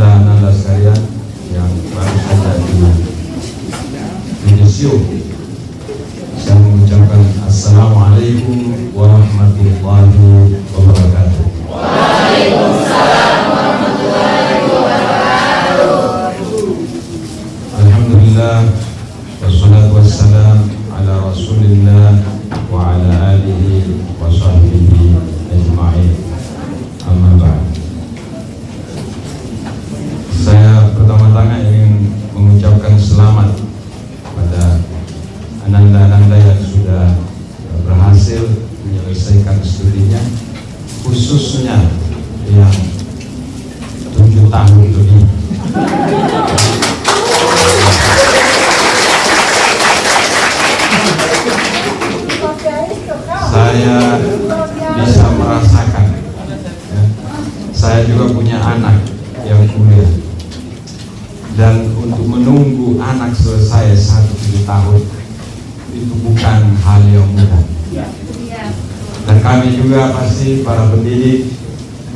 ananda-ananda sekalian yang baru saja di museum, saya mengucapkan Assalamualaikum warahmatullahi wabarakatuh. Waalaikumsalam warahmatullahi wabarakatuh. Alhamdulillah, wassalatu wassalam ala rasulillah wa ala alihi wa sahbihi ajma'in. Amma ba'd. Saya pertama-tama ingin mengucapkan selamat pada ananda-ananda yang sudah berhasil menyelesaikan studinya, khususnya yang 7 tahun lebih. Saya bisa merasakan, ya, saya juga punya anak yang kuliah, dan untuk menunggu anak selesai 1 tahun itu bukan hal yang mudah. Dan kami juga pasti para pendidik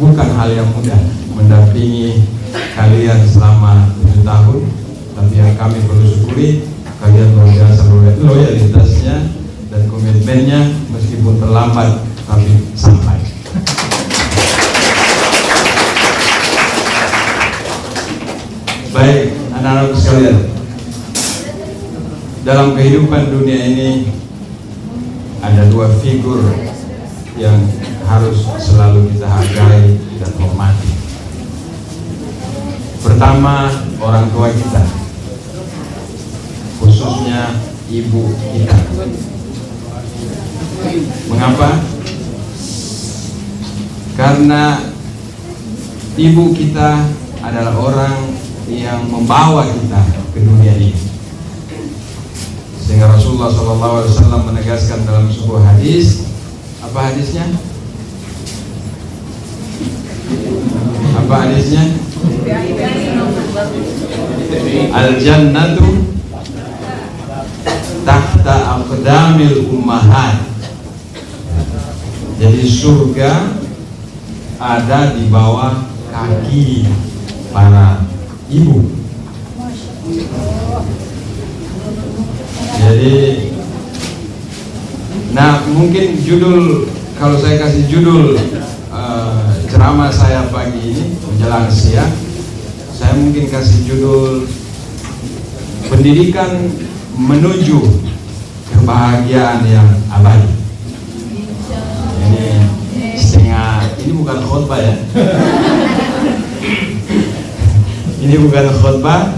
bukan hal yang mudah mendampingi kalian selama 7 tahun. Tapi yang kami perlu syukuri, kalian luar biasa loyalitasnya dan komitmennya, meskipun terlambat tapi sampai. Baik, anak-anakku sekalian, dalam kehidupan dunia ini ada 2 figur yang harus selalu kita hargai dan hormati. Pertama, orang tua kita, khususnya ibu kita. Mengapa? Karena ibu kita adalah orang yang membawa kita ke dunia ini. Sehingga Rasulullah SAW menegaskan dalam sebuah hadis, apa hadisnya? Apa hadisnya? Al-jannatu tahta aqdamil ummahat. Jadi surga ada di bawah kaki para ibu. Jadi, nah mungkin judul, kalau saya kasih judul ceramah saya pagi ini menjelang siang, saya mungkin kasih judul pendidikan menuju kebahagiaan yang abadi. Ini bukan khotbah ya. Ini bukan khotbah.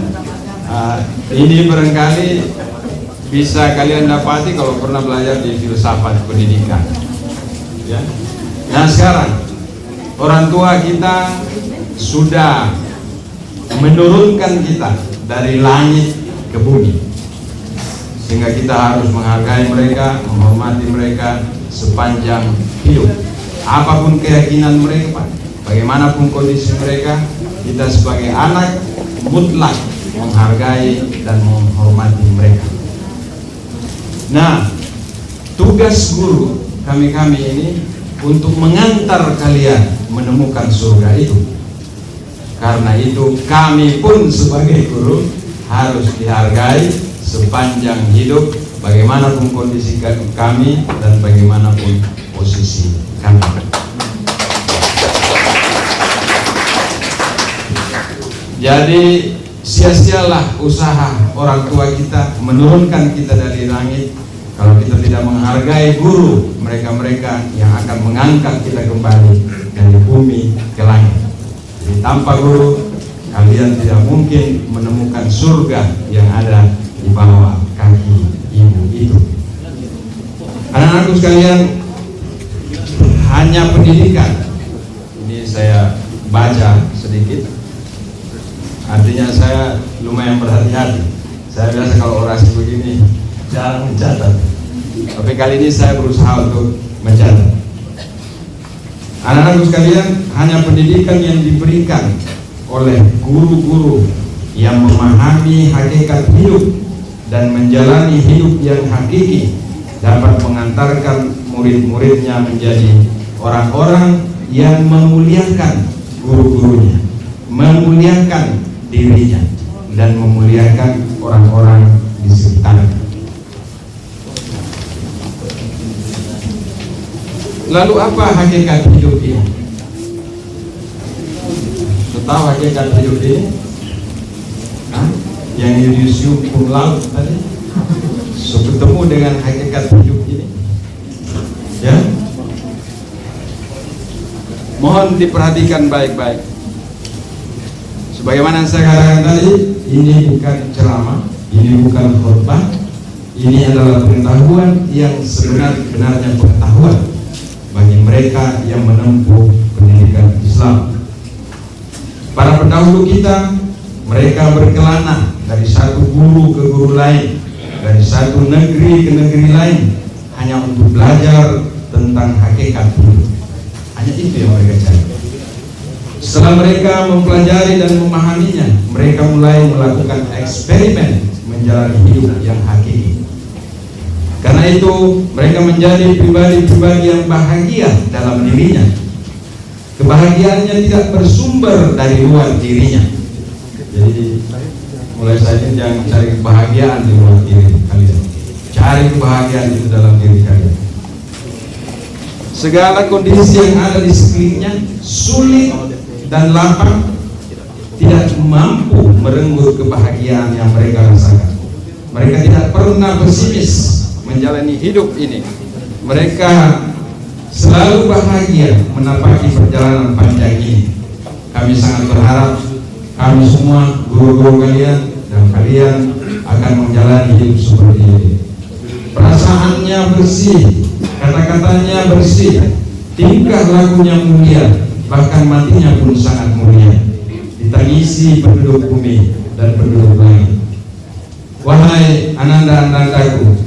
Ini barangkali bisa kalian dapati kalau pernah belajar di filsafat pendidikan. Ya. Nah sekarang orang tua kita sudah menurunkan kita dari langit ke bumi, sehingga kita harus menghargai mereka, menghormati mereka sepanjang hidup. Apapun keyakinan mereka, bagaimanapun kondisi mereka, kita sebagai anak mutlak menghargai dan menghormati mereka. Nah, tugas guru kami ini untuk mengantar kalian menemukan surga itu. Karena itu kami pun sebagai guru harus dihargai sepanjang hidup, bagaimanapun kondisi kami dan bagaimanapun posisi kami. Jadi sia-sialah usaha orang tua kita menurunkan kita dari langit kalau kita tidak menghargai guru mereka yang akan mengangkat kita kembali dari bumi ke langit. Jadi tanpa guru kalian tidak mungkin menemukan surga yang ada di bawah kaki ibu itu. Anak-anakku sekalian, hanya pendidikan. Ini saya baca sedikit. Artinya saya lumayan berhati-hati. Saya biasa kalau orasi begini jarang mencatat. Tapi kali ini saya berusaha untuk mencatat. Anak-anakku sekalian, hanya pendidikan yang diberikan oleh guru-guru yang memahami hakikat hidup dan menjalani hidup yang hakiki dapat mengantarkan murid-muridnya menjadi orang-orang yang memuliakan guru-gurunya, memuliakan memuliakan dirinya dan memuliakan orang-orang di sekitarnya. Lalu apa hakikat hidup ini? Tahu hakikat hidup ini? Yang yudisium cum laude tadi, so ketemu dengan hakikat hidup ini, ya. Mohon diperhatikan baik-baik. Sebagaimana saya katakan tadi, ini bukan ceramah, ini bukan khotbah, ini adalah pengetahuan yang sebenar-benarnya pengetahuan bagi mereka yang menempuh pendidikan Islam. Para pendahulu kita, mereka berkelana dari satu guru ke guru lain, dari satu negeri ke negeri lain, hanya untuk belajar tentang hakikat hidup. Hanya itu yang mereka cari. Setelah mereka mempelajari dan memahaminya, mereka mulai melakukan eksperimen menjalani hidup yang hakiki. Karena itu mereka menjadi pribadi-pribadi yang bahagia dalam dirinya. Kebahagiaannya tidak bersumber dari luar dirinya. Jadi mulai saja jangan cari kebahagiaan di luar diri kalian. Cari kebahagiaan itu dalam diri kalian. Segala kondisi yang ada di sekelilingnya sulit dan lapang tidak mampu merenggut kebahagiaan yang mereka rasakan. Mereka tidak pernah pesimis menjalani hidup ini. Mereka selalu bahagia menapaki perjalanan panjang ini. Kami sangat berharap kami semua, guru-guru kalian dan kalian akan menjalani hidup seperti ini. Perasaannya bersih, kata-katanya bersih, tingkah lakunya mulia, bahkan matinya pun sangat mulia, ditangisi penduduk bumi dan penduduk langit. Wahai ananda-anandaku,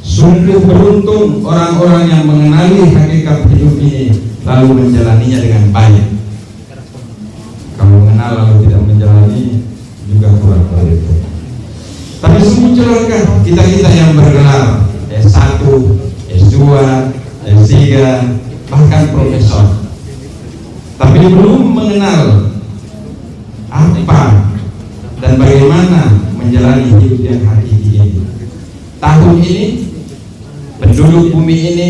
sungguh beruntung orang-orang yang mengenali hakikat hidup ini lalu menjalaninya dengan baik. Kalau mengenal lalu tidak menjalani juga kurang baik. Tapi sungguh celaka kita-kita yang bergelar S1, S2, S3, bahkan profesor, tapi belum mengenal apa dan bagaimana menjalani hidup yang hakiki ini. Tahun ini penduduk bumi ini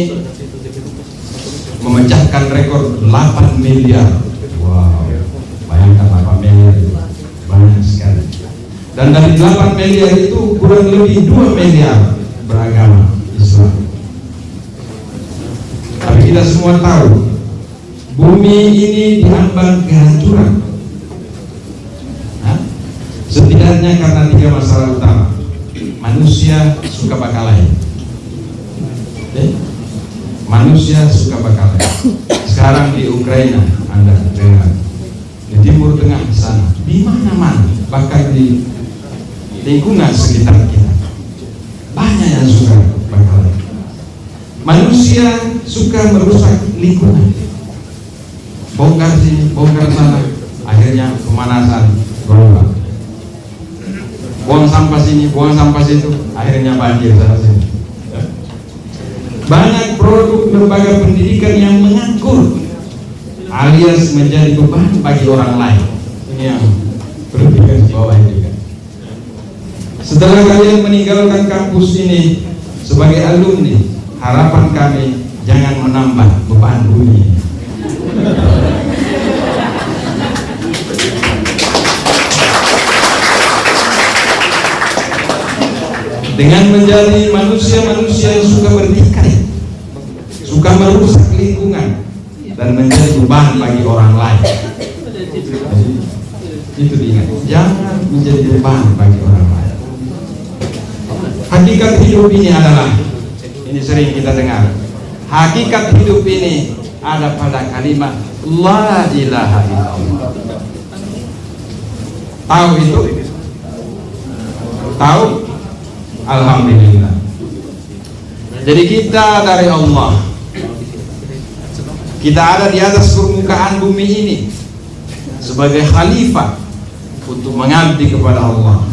memecahkan rekor 8 miliar. Wow, bayangkan 8 miliar itu banyak sekali. Dan dari 8 miliar itu kurang lebih 2 miliar beragama Islam. Tapi kita semua tahu bumi ini diambang kehancuran. Setidaknya karena 3 masalah utama. Manusia suka bakalain. Manusia suka bakalain. Sekarang di Ukraina Anda dengar, di Timur Tengah di sana, di mana-mana, bahkan di lingkungan sekitar kita, banyak yang suka bakalain. Manusia suka merusak lingkungan, bongkar sini, bongkar sana, akhirnya pemanasan global. Buang sampah sini, buang sampah situ, akhirnya banjir sana sini. Banyak produk lembaga pendidikan yang menganggur alias menjadi beban bagi orang lain. Ini yang perlu digarisbawahi juga. Setelah kalian meninggalkan kampus ini sebagai alumni, harapan kami jangan menambah beban bumi. Dengan menjadi manusia-manusia yang suka bertikai, suka merusak lingkungan dan menjadi beban bagi orang lain. Itu diingat, jangan menjadi beban bagi orang lain. Hakikat hidup ini adalah, ini sering kita dengar, hakikat hidup ini ada pada kalimat La ilaha illallah. Tahu itu? Tahu? Alhamdulillah. Jadi kita dari Allah, kita ada di atas permukaan bumi ini sebagai khalifah untuk mengabdi kepada Allah,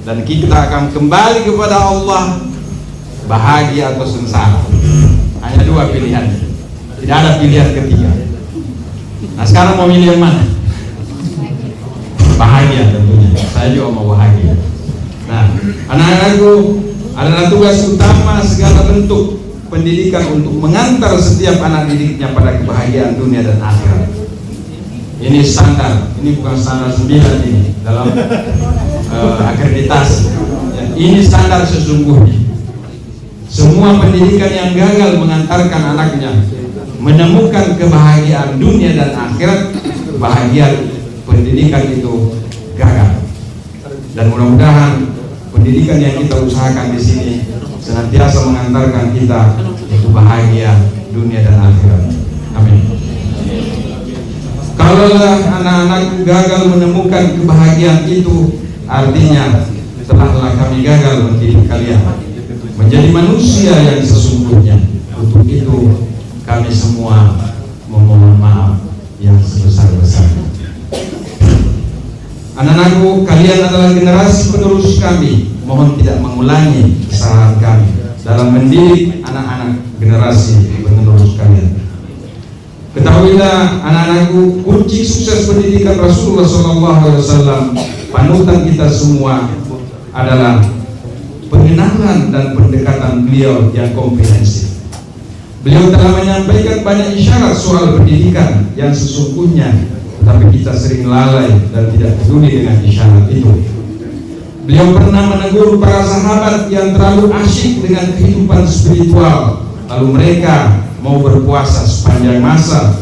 dan kita akan kembali kepada Allah bahagia atau sengsara. Hanya 2 pilihan, tidak ada pilihan ketiga. Nah sekarang mau milih yang mana? saya juga mau bahagia. Nah, anak-anakku adalah tugas utama segala bentuk pendidikan untuk mengantar setiap anak didiknya pada kebahagiaan dunia dan akhirat. Ini standar, ini bukan standar 9 ini dalam akreditasi. Ya, ini standar sesungguhnya. Semua pendidikan yang gagal mengantarkan anaknya menemukan kebahagiaan dunia dan akhirat, kebahagiaan pendidikan itu gagal. Dan mudah-mudahan pendidikan yang kita usahakan di sini senantiasa mengantarkan kita itu bahagia dunia dan akhirat. Amin. Kalaulah anak-anak gagal menemukan kebahagiaan itu, artinya telahlah kami gagal mendidik kalian menjadi manusia yang sesungguhnya. Untuk itu kami semua memohon maaf yang sebesar-besarnya. Anak-anakku, kalian adalah generasi penerus kami. Mohon tidak mengulangi kesalahan kami dalam mendidik anak-anak generasi penerus kalian. Ketahuilah anak-anakku, kunci sukses pendidikan Rasulullah SAW, panutan kita semua, adalah pengenalan dan pendekatan beliau yang komprehensif. Beliau telah menyampaikan banyak isyarat soal pendidikan yang sesungguhnya, tetapi kita sering lalai dan tidak peduli dengan isyarat itu. Beliau pernah menegur para sahabat yang terlalu asyik dengan kehidupan spiritual, lalu mereka mau berpuasa sepanjang masa,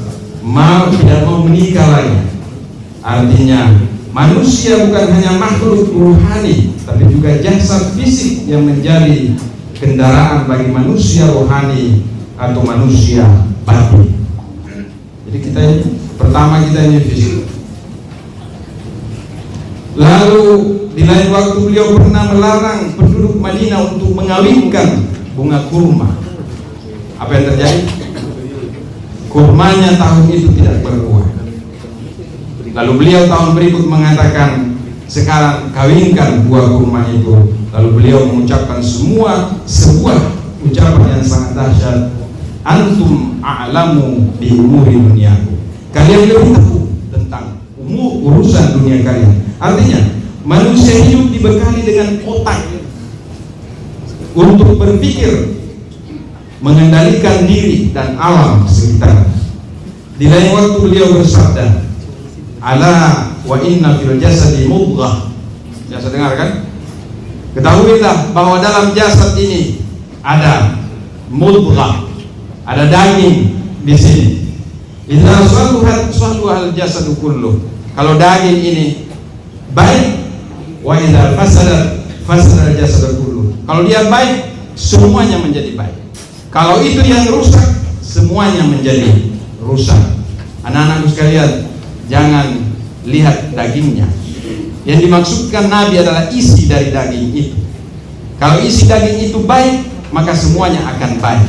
tidak mau menikah lagi. Artinya manusia bukan hanya makhluk rohani, tapi juga jasad fisik yang menjadi kendaraan bagi manusia rohani atau manusia batin. Jadi kita ini, pertama kita ini fisik. Lalu di lain waktu beliau pernah melarang penduduk Madinah untuk mengawinkan bunga kurma. Apa yang terjadi? Kurmanya tahun itu tidak berbuah. Lalu beliau tahun berikut mengatakan, sekarang kawinkan buah kurma itu. Lalu beliau mengucapkan sebuah ucapan yang sangat dahsyat. Antum a'lamu bi umuri dunyaku. Kalian lebih tahu tentang urusan dunia kalian. Artinya manusia hidup dibekali dengan otak untuk berpikir, mengendalikan diri dan alam sekitar. Di lain waktu beliau bersabda, ala wa inna fil jasadi mudghah. Jasad dengar kan? Ketahuilah bahwa dalam jasad ini ada mudghah, ada daging di sini. Idza saluhat jasadu kullu. Kalau daging ini baik, wa idza fasada jasadu kullu. Kalau dia baik, semuanya menjadi baik. Kalau itu yang rusak, semuanya menjadi rusak. Anak-anakku sekalian, jangan lihat dagingnya. Yang dimaksudkan Nabi adalah isi dari daging itu. Kalau isi daging itu baik, maka semuanya akan baik.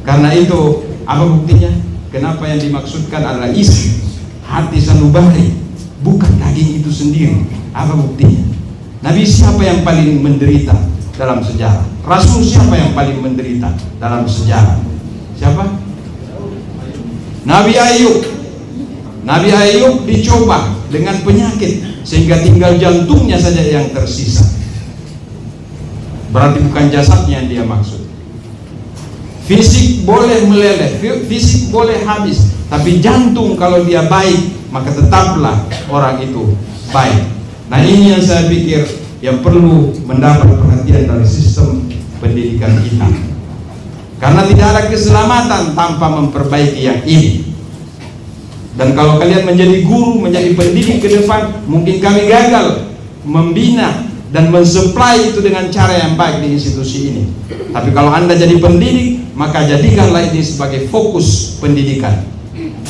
Karena itu, apa buktinya? Kenapa yang dimaksudkan adalah isi hati sanubari, bukan daging itu sendiri. Apa buktinya? Nabi siapa yang paling menderita dalam sejarah? Rasul siapa yang paling menderita dalam sejarah? Siapa? Nabi Ayub. Nabi Ayub dicoba dengan penyakit sehingga tinggal jantungnya saja yang tersisa. Berarti bukan jasadnya yang dia maksud. Fisik boleh meleleh, fisik boleh habis, tapi jantung kalau dia baik, maka tetaplah orang itu baik. Nah, ini yang saya pikir yang perlu mendapat perhatian dari sistem pendidikan kita. Karena tidak ada keselamatan tanpa memperbaiki yang ini. Dan kalau kalian menjadi guru, menjadi pendidik ke depan, mungkin kami gagal membina dan mensuplai itu dengan cara yang baik di institusi ini. Tapi kalau Anda jadi pendidik, maka jadikanlah ini sebagai fokus pendidikan.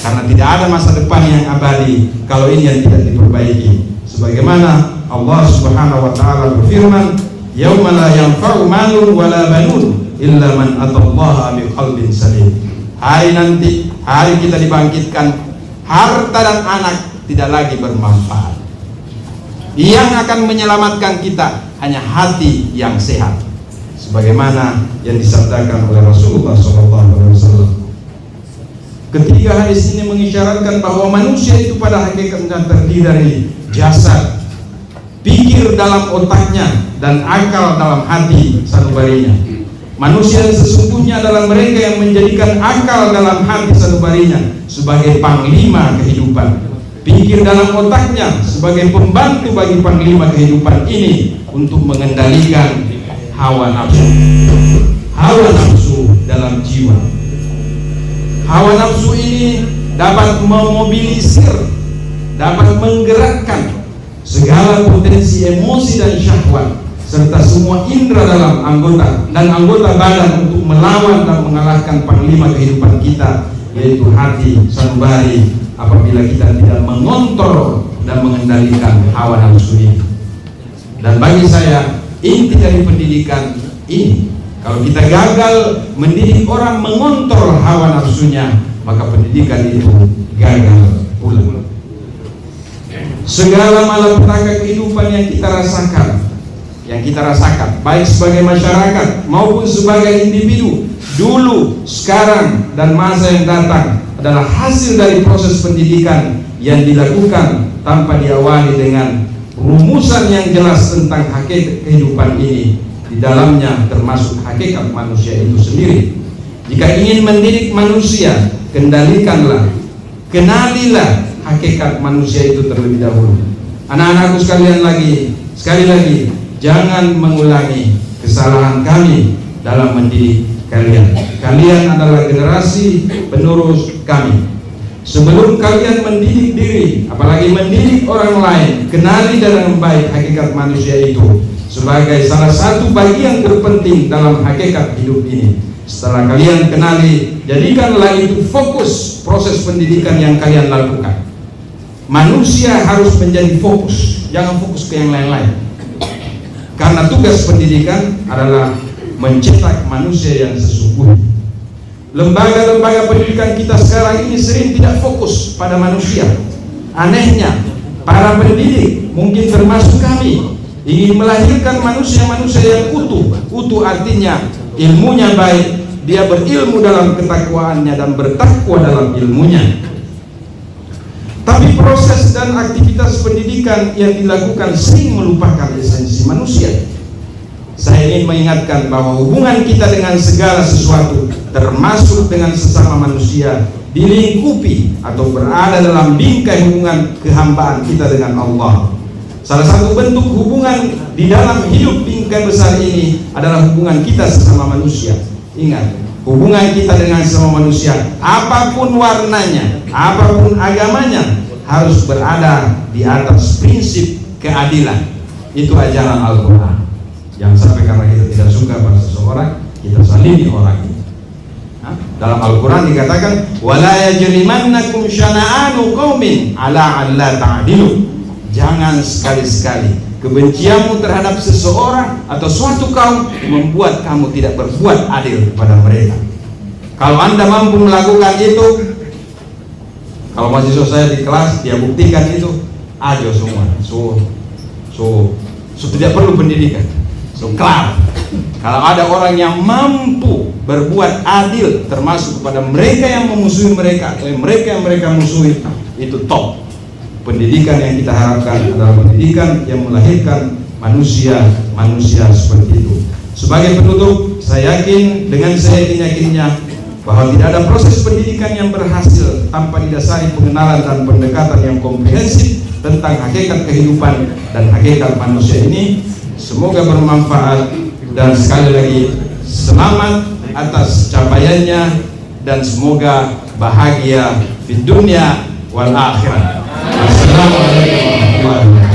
Karena tidak ada masa depan yang abadi kalau ini yang tidak diperbaiki. Sebagaimana Allah Subhanahu wa taala berfirman, "Yauma la yanfa'u malun wala banun illa man atallaha biqalbin salim." Hari nanti, hari kita dibangkitkan, harta dan anak tidak lagi bermanfaat. Yang akan menyelamatkan kita hanya hati yang sehat, sebagaimana yang disabdakan oleh Rasulullah SAW. Ketiga hadis ini mengisyaratkan bahwa manusia itu pada hakikatnya terdiri dari jasad, pikir dalam otaknya, dan akal dalam hati sanubarinya. Manusia yang sesungguhnya adalah mereka yang menjadikan akal dalam hati sanubarinya sebagai panglima kehidupan, pikir dalam otaknya sebagai pembantu bagi panglima kehidupan ini untuk mengendalikan hawa nafsu dalam jiwa. Hawa nafsu ini dapat memobilisir, dapat menggerakkan segala potensi emosi dan syahwat serta semua indera dalam anggota badan untuk melawan dan mengalahkan panglima kehidupan kita, yaitu hati sanubari, apabila kita tidak mengontrol dan mengendalikan hawa nafsu ini. Dan bagi saya, inti dari pendidikan ini, kalau kita gagal mendidik orang mengontrol hawa nafsunya, maka pendidikan itu gagal pula. Segala malapetaka kehidupan yang kita rasakan, baik sebagai masyarakat maupun sebagai individu, dulu, sekarang, dan masa yang datang, adalah hasil dari proses pendidikan yang dilakukan tanpa diawali dengan rumusan yang jelas tentang hakikat kehidupan ini. Di dalamnya termasuk hakikat manusia itu sendiri. Jika ingin mendidik manusia, kenalilah hakikat manusia itu terlebih dahulu. Anak-anakku sekali lagi, jangan mengulangi kesalahan kami dalam mendidik kalian. Kalian adalah generasi penerus kami. Sebelum kalian mendidik diri, apalagi mendidik orang lain, kenali dengan baik hakikat manusia itu sebagai salah satu bagian terpenting dalam hakikat hidup ini. Setelah kalian kenali, jadikanlah itu fokus proses pendidikan yang kalian lakukan. Manusia harus menjadi fokus, jangan fokus ke yang lain-lain. Karena tugas pendidikan adalah mencetak manusia yang sesungguhnya. Lembaga-lembaga pendidikan kita sekarang ini sering tidak fokus pada manusia. Anehnya, para pendidik, mungkin termasuk kami, ingin melahirkan manusia-manusia yang utuh. Utuh artinya ilmunya baik, dia berilmu dalam ketakwaannya dan bertakwa dalam ilmunya. Tapi proses dan aktivitas pendidikan yang dilakukan sering melupakan esensi manusia. Saya ingin mengingatkan bahwa hubungan kita dengan segala sesuatu, termasuk dengan sesama manusia, dilingkupi atau berada dalam bingkai hubungan kehambaan kita dengan Allah. Salah satu bentuk hubungan di dalam hidup bingkai besar ini adalah hubungan kita sesama manusia. Ingat, hubungan kita dengan sesama manusia, apapun warnanya, apapun agamanya, harus berada di atas prinsip keadilan. Itu ajaran Al-Quran. Jangan sampai karena kita tidak suka pada seseorang, kita zalimi orang itu. Dalam Al-Quran dikatakan, wala yajrimannakum syana'anu qaumin ala alla ta'dilu. Jangan sekali-sekali kebencianmu terhadap seseorang atau suatu kaum membuat kamu tidak berbuat adil kepada mereka. Kalau Anda mampu melakukan itu, kalau mahasiswa saya di kelas dia buktikan itu, aja semua. So tidak perlu pendidikan. So kelar. Kalau ada orang yang mampu berbuat adil, termasuk kepada mereka yang memusuhi mereka, mereka yang mereka musuhi, itu top. Pendidikan yang kita harapkan adalah pendidikan yang melahirkan manusia seperti itu. Sebagai penutup, saya yakin dengan seyakin-yakinnya bahwa tidak ada proses pendidikan yang berhasil tanpa didasari pengenalan dan pendekatan yang komprehensif tentang hakikat kehidupan dan hakikat manusia ini. Semoga bermanfaat dan sekali lagi selamat atas capaiannya dan semoga bahagia di dunia wal akhirat. Assalamualaikum warahmatullahi wabarakatuh.